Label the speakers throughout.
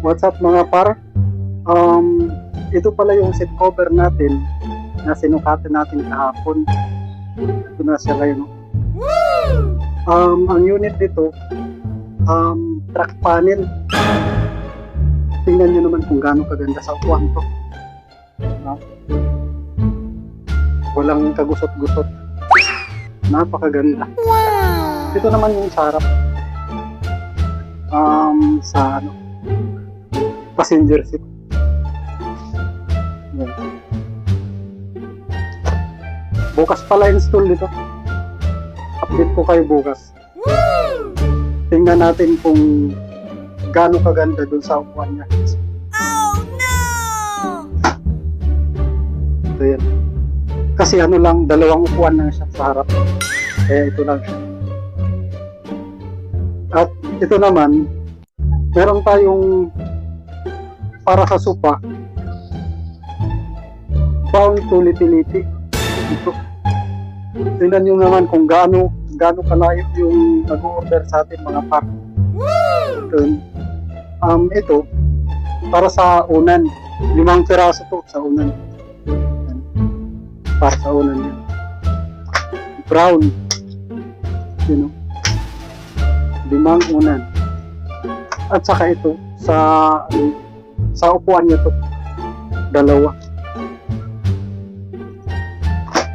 Speaker 1: What's up mga par? Ito pala yung seat cover natin na sinukatan natin kahapon. Ito na siya ngayon. Ang unit dito, track panel. Tingnan nyo naman kung gaano kaganda sa upuan to. Walang kagusot-gusot. Napakaganda. Ito naman yung sa harap. Sa passenger seat. Yan. Bukas pala install dito. Update ko kayo bukas. Tingnan natin kung gaano kaganda dun sa upuan niya.
Speaker 2: Oh no!
Speaker 1: Ito yan. Kasi dalawang upuan lang siya sa harap. Ito lang siya. At ito naman, meron tayong para sa sopa, bound to liti-liti. Ito. Tingnan nyo naman kung gaano kalayo yung nag-order sa atin mga par. Ito, para sa unan. 5 piraso to sa unan. Para sa unan yan. Brown. You know? 5 unan. At saka ito, sa upuan niya to, 2.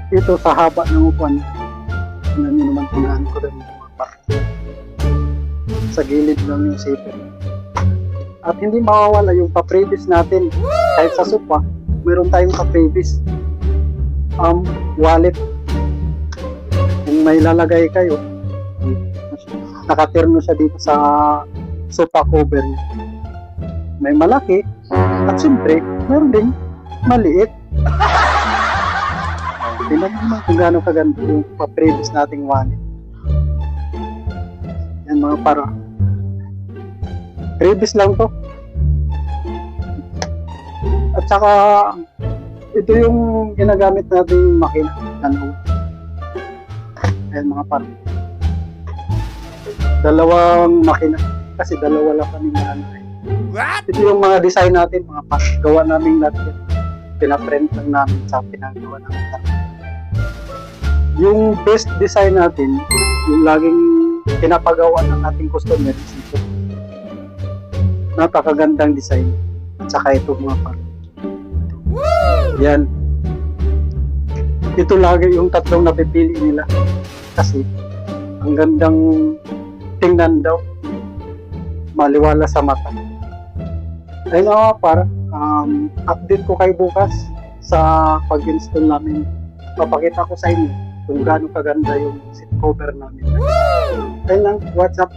Speaker 1: Ito sa haba ng upuan. Tingnan nyo naman kung gaano ko rin mga par. Sa gilid lang yung zipper. At hindi mawawala yung pa-previous natin. Kahit sa sofa, meron tayong pa-previous wallet. Kung may lalagay kayo, nakaterno siya dito sa sofa cover. May malaki at siyempre meron din maliit. Tingnan naman kung gaano kaganda yung pa-previous nating wallet. Yan mga para. Previous lang to. At saka ito yung ginagamit nating makina. Ayan mga para. 2 makina. Kasi 2 lang kami nanay. Ito yung mga design natin, mga gawa namin natin. Pinaprint lang namin sa pinagawa namin. Yung best design natin, yung laging pinapagawa ng ating customer is ito. Napakagandang design. At saka ito mga par. Yan. Ito lagi yung 3 napipili nila. Kasi ang gandang tingnan daw. Maliwala sa mata. Ayun nga para update ko kayo bukas sa pag-install namin. Papakita ko sa inyo kung gaano kaganda yung seat cover namin. Ayun lang, what's up?